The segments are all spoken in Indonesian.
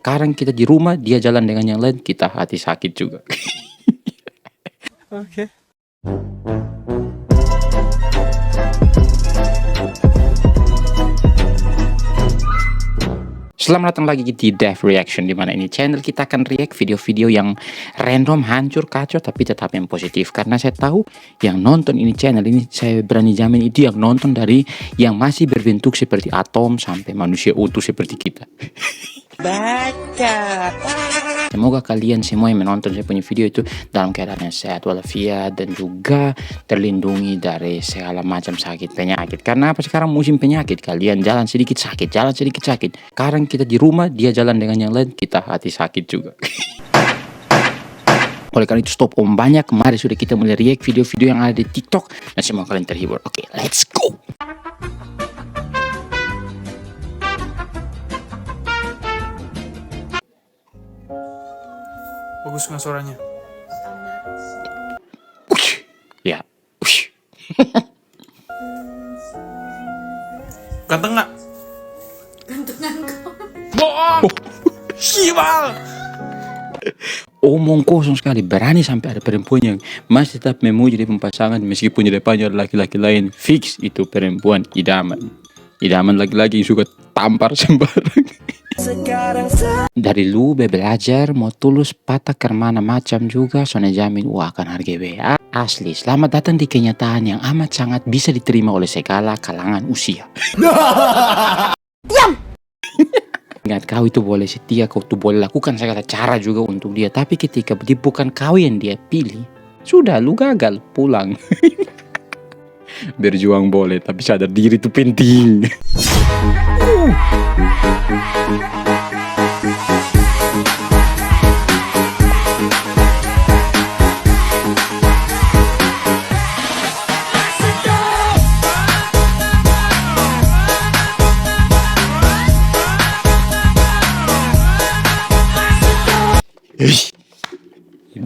Sekarang kita di rumah, dia jalan dengan yang lain, kita hati sakit juga. Oke. Selamat datang lagi di Dev Reaction, dimana ini channel kita akan react video-video yang random, hancur, kacau, tapi tetap yang positif. Karena saya tahu yang nonton ini channel ini, saya berani jamin itu yang nonton dari yang masih berbentuk seperti atom sampai manusia utuh seperti kita. Baca. Semoga kalian semua yang menonton saya punya video itu dalam keadaan yang sehat walafiat dan juga terlindungi dari segala macam sakit penyakit. Karena apa, sekarang musim penyakit, kalian jalan sedikit sakit, jalan sedikit sakit. Sekarang kita di rumah, dia jalan dengan yang lain, kita hati sakit juga. Oleh karena itu stop om banyak, mari sudah kita mulai react video-video yang ada di TikTok dan semua kalian terhibur. Oke, let's go. Bagus nggak suaranya? Ush. Ya. Ush. Ganteng nggak? Bohong. Sial. Omong kosong sekali, berani sampai ada perempuan yang masih tetap memuji dia pasangan meskipun di depannya ada laki-laki lain. Fix itu perempuan idaman. Idaman laki-laki yang suka tampar sembarang. Dari lu belajar mau tulus patah kermana macam juga, soalnya jamin akan harga WA. Asli, selamat datang di kenyataan yang amat sangat bisa diterima oleh segala kalangan usia. Diam! Ingat, kau itu boleh setia, kau tuh boleh lakukan segala cara juga untuk dia. Tapi ketika dia bukan kau yang dia pilih, sudah lu gagal, pulang. Berjuang boleh, tapi sadar diri itu penting.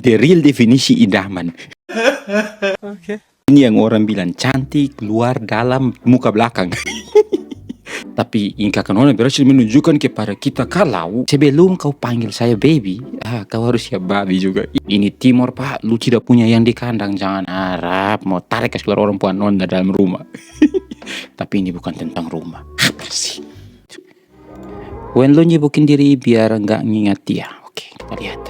The real definisi idaman. Oke. Ini yang orang bilang cantik luar dalam muka belakang. Tapi ingkakan orang berhasil menunjukkan kepada kita kalau sebelum kau panggil saya baby, kau harus siap babi juga. Ini Timor pak, lu tidak punya yang di kandang, jangan harap mau tarik keluar orang puan nonda dalam rumah. Tapi ini bukan tentang rumah. Apa sih? When lu nyibukin diri biar nggak ngingat dia. Oke, kita lihat.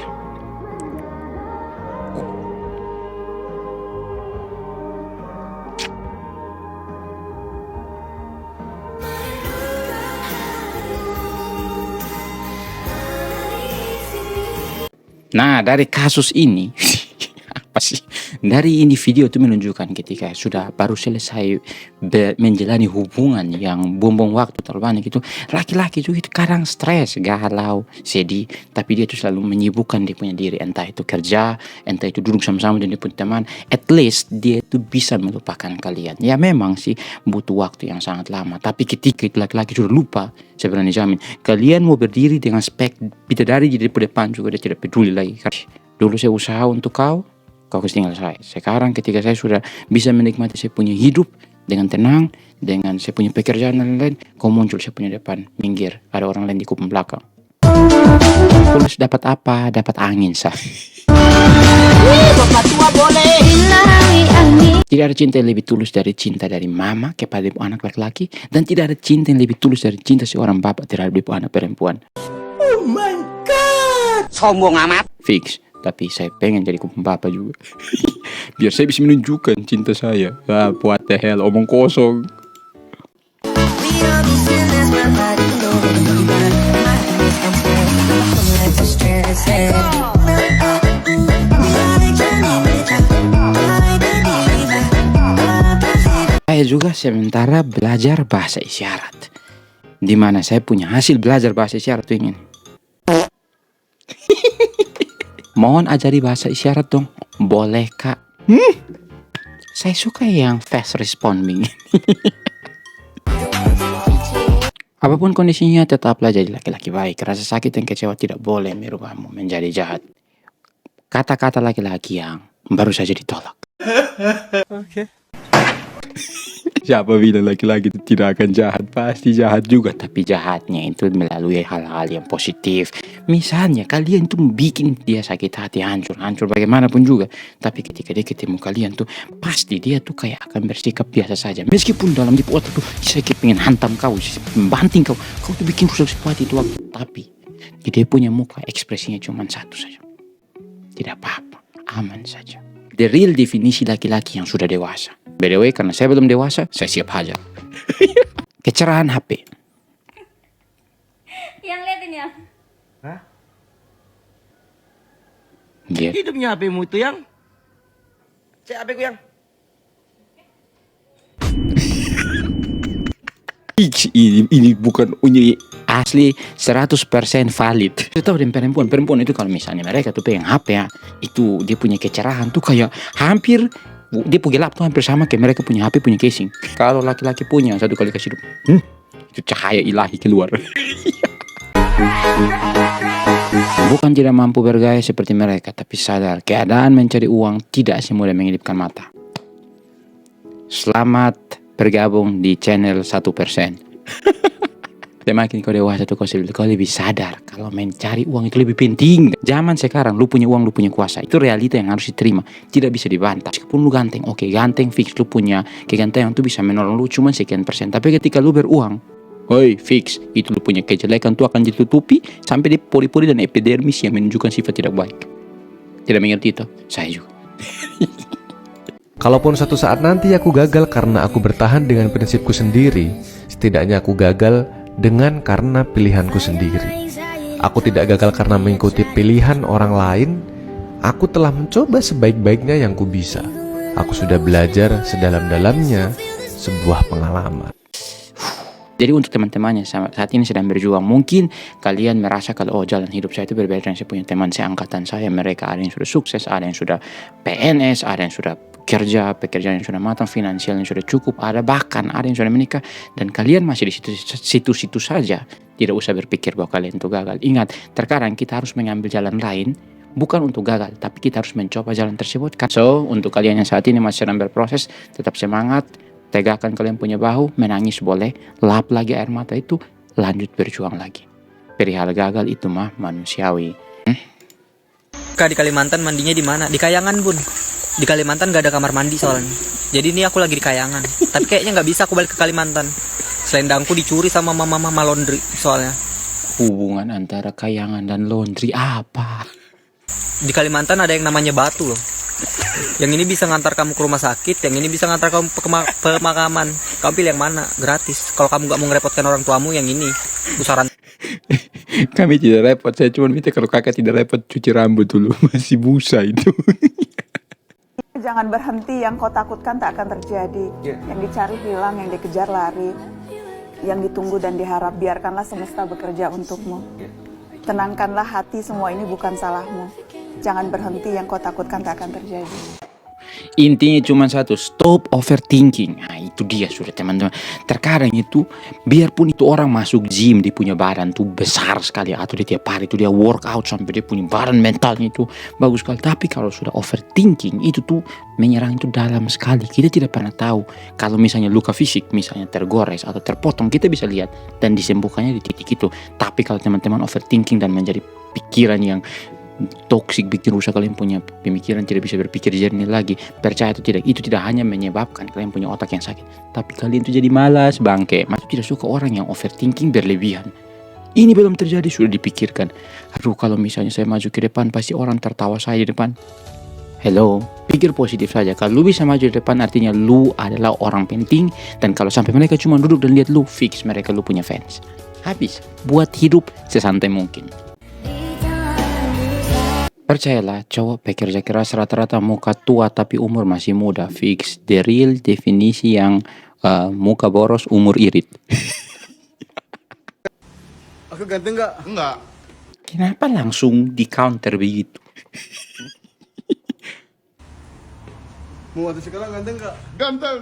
Nah, dari kasus ini, apa sih? Dari ini video itu menunjukkan ketika sudah baru selesai menjalani hubungan yang buang-buang waktu terlalu banyak itu, laki-laki juga itu kadang stres, galau, sedih, tapi dia itu selalu menyibukkan dia punya diri, entah itu kerja, entah itu duduk sama-sama dengan dia punya teman, at least dia itu bisa melupakan kalian. Ya memang sih butuh waktu yang sangat lama, tapi ketika itu laki-laki sudah lupa, saya berani jamin, kalian mau berdiri dengan spek bidadari di depan juga dia tidak peduli lagi. Dulu saya usaha untuk kau harus tinggal saya. Sekarang ketika saya sudah bisa menikmati saya punya hidup dengan tenang, dengan saya punya pekerjaan dan lain-lain, kau muncul saya punya depan, minggir, ada orang lain di kuping belakang. Tulus dapat apa? Dapat angin sah. Tidak ada cinta yang lebih tulus dari cinta dari mama kepada ibu anak laki-laki, dan tidak ada cinta yang lebih tulus dari cinta seorang bapak terhadap ibu anak perempuan. Oh my god. Sombong amat. Fix. Tapi saya pengen jadi kuping bapak juga. Biar saya bisa menunjukkan cinta saya. What the hell, omong kosong. Saya juga sementara belajar bahasa isyarat. Dimana saya punya hasil belajar bahasa isyarat tuh ingin. Mohon ajari bahasa isyarat dong. Boleh kak? Saya suka yang fast responding. Apapun kondisinya tetaplah jadi laki-laki baik. Rasa sakit dan kecewa tidak boleh merubahmu menjadi jahat. Kata-kata laki-laki yang baru saja ditolak. Oke. Siapa bilang laki-laki itu tidak akan jahat? Pasti jahat juga, tapi jahatnya itu melalui hal-hal yang positif. Misalnya kalian tuh bikin dia sakit hati, hancur bagaimanapun juga. Tapi ketika dia ketemu kalian tuh, pasti dia tuh kayak akan bersikap biasa saja. Meskipun dalam di otak tuh, saya kayak pengen hantam kau, banting kau. Kau tuh bikin rusak sesuatu itu waktu. Tapi di dia punya muka ekspresinya cuma satu saja. Tidak apa-apa, aman saja. The real definisi laki-laki yang sudah dewasa. By the way, karena saya belum dewasa, saya siap hajar. Kecerahan HP. Yang liatin ya. Hah? Gitu. Hidupnya HP-mu itu yang? Cek HP ku yang? Ini bukan ini asli 100% valid. Saya tahu dengan perempuan itu kalau misalnya mereka tuh pengen HP ya, itu dia punya kecerahan tuh kayak hampir dia punya gelap tuh hampir sama kayak mereka punya HP punya casing. Kalau laki-laki punya satu kali kasih hidup, itu cahaya ilahi keluar. Bukan tidak mampu bergaya seperti mereka, tapi sadar keadaan mencari uang tidak semudah mengedipkan mata. Selamat bergabung di channel 1%. Semakin kau dewasa tuh kau lebih sadar kalau mencari uang itu lebih penting. Zaman sekarang lu punya uang, lu punya kuasa. Itu realita yang harus diterima. Tidak bisa dibantah. Meskipun lu ganteng, oke ganteng fix lu punya kegantengan tuh bisa menolong lu cuma sekian persen. Tapi ketika lu beruang, hoi fix itu lu punya kejelekan tuh akan ditutupi sampai di pori-pori dan epidermis yang menunjukkan sifat tidak baik. Tidak mengerti itu? Saya juga. Kalaupun suatu saat nanti aku gagal karena aku bertahan dengan prinsipku sendiri, setidaknya aku gagal dengan karena pilihanku sendiri. Aku tidak gagal karena mengikuti pilihan orang lain. Aku telah mencoba sebaik-baiknya yang ku bisa. Aku sudah belajar sedalam-dalamnya sebuah pengalaman. Jadi untuk teman-temannya saat ini sedang berjuang, mungkin kalian merasa kalau jalan hidup saya itu berbeda dengan saya punya teman seangkatan saya. Mereka ada yang sudah sukses, ada yang sudah PNS, ada yang sudah kerja, pekerjaan yang sudah matang, finansial yang sudah cukup, ada bahkan ada yang sudah menikah, dan kalian masih di situ-situ saja. Tidak usah berpikir bahwa kalian itu gagal. Ingat, terkadang kita harus mengambil jalan lain, bukan untuk gagal, tapi kita harus mencoba jalan tersebut. So, untuk kalian yang saat ini masih sedang berproses, tetap semangat, tegakkan kalian punya bahu, menangis boleh, lap lagi air mata itu, lanjut berjuang lagi. Perihal gagal itu mah manusiawi. Di Kalimantan mandinya di mana? Di Kayangan, Bun. Di Kalimantan gak ada kamar mandi soalnya. Jadi ini aku lagi di Kayangan. Tapi kayaknya gak bisa aku balik ke Kalimantan. Selendangku dicuri sama mama laundry soalnya. Hubungan antara Kayangan dan laundry apa? Di Kalimantan ada yang namanya batu loh. Yang ini bisa ngantar kamu ke rumah sakit, yang ini bisa ngantar kamu ke pemakaman. Kamu pilih yang mana? Gratis. Kalau kamu gak mau ngerepotkan orang tuamu, yang ini. Pusaran. Kami tidak repot, saya cuma minta kalau kakak tidak repot cuci rambut dulu. Masih busa itu. Jangan berhenti, yang kau takutkan tak akan terjadi. Yang dicari hilang, yang dikejar lari. Yang ditunggu dan diharap, biarkanlah semesta bekerja untukmu. Tenangkanlah hati, semua ini bukan salahmu. Jangan berhenti, yang kau takutkan tak akan terjadi. Intinya cuma satu, stop overthinking. Nah itu dia sudah teman-teman. Terkadang itu, biarpun itu orang masuk gym, dia punya badan tuh besar sekali, atau dia tiap hari itu dia workout sampai dia punya badan mentalnya itu bagus sekali. Tapi kalau sudah overthinking, itu tuh menyerang itu dalam sekali. Kita tidak pernah tahu kalau misalnya luka fisik, misalnya tergores atau terpotong, kita bisa lihat dan disembuhkannya di titik itu. Tapi kalau teman-teman overthinking dan menjadi pikiran yang toksik, bikin rusak kalian punya pemikiran, tidak bisa berpikir jernih lagi, percaya atau tidak, itu tidak hanya menyebabkan kalian punya otak yang sakit, tapi kalian tuh jadi malas bangke. Maksud tidak suka orang yang overthinking berlebihan. Ini belum terjadi sudah dipikirkan, aduh kalau misalnya saya maju ke depan pasti orang tertawa saya di depan. Hello, pikir positif saja. Kalau lu bisa maju di depan artinya lu adalah orang penting, dan kalau sampai mereka cuma duduk dan lihat lu, fix mereka lu punya fans. Habis, buat hidup sesantai mungkin. Percayalah, cowok pekerja keras rata-rata muka tua tapi umur masih muda. Fix, the real definisi yang muka boros, umur irit. Aku ganteng gak? Enggak. Kenapa langsung di counter begitu? Mau waktu sekarang ganteng gak? Ganteng.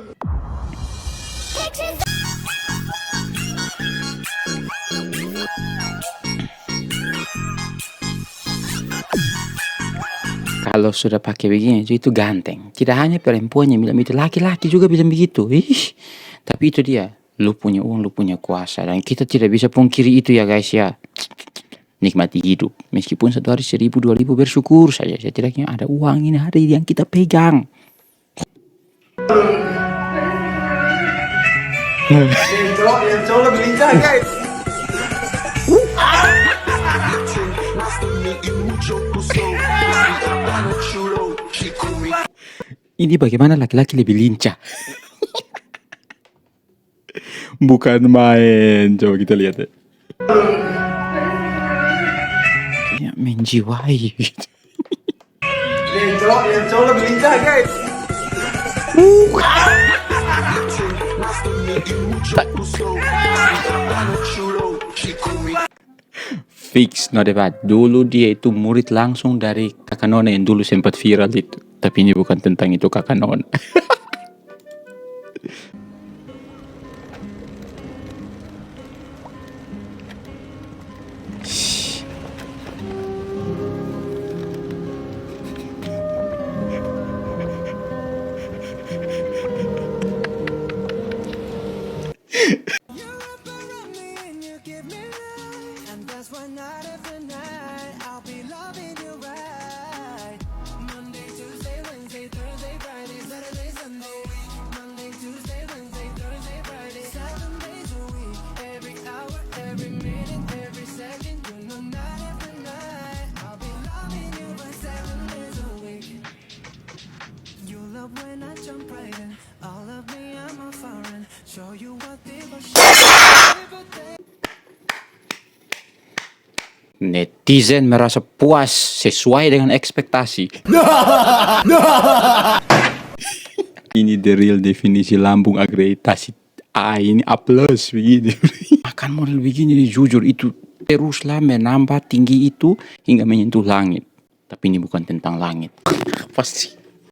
Kalau sudah pakai begini itu ganteng. Tidak hanya perempuan yang bilang itu, laki-laki juga bilang begitu. Ih, Tapi itu dia, lu punya uang, lu punya kuasa, dan kita tidak bisa pungkiri itu ya guys ya. Nikmati hidup, meskipun satu hari 1.000, 2.000, bersyukur saja. Setidaknya ada uang ini, hari yang kita pegang. Yang cowok lebih lincah guys. Ini bagaimana laki-laki lebih lincah? Bukan main. Coba kita lihat ya. Kayak menjiwai. Yang cowok lebih lincah guys. Fix, no debat. Dulu dia itu murid langsung dari kakak Nona yang dulu sempat viral itu. Tapi ini bukan tentang itu kakak Nona. Netizen merasa puas sesuai dengan ekspektasi. Ini the real definisi lambung akreditasi A, ini A plus begini. Makan model begini jujur itu teruslah menambah tinggi itu hingga menyentuh langit. Tapi ini bukan tentang langit. Pasti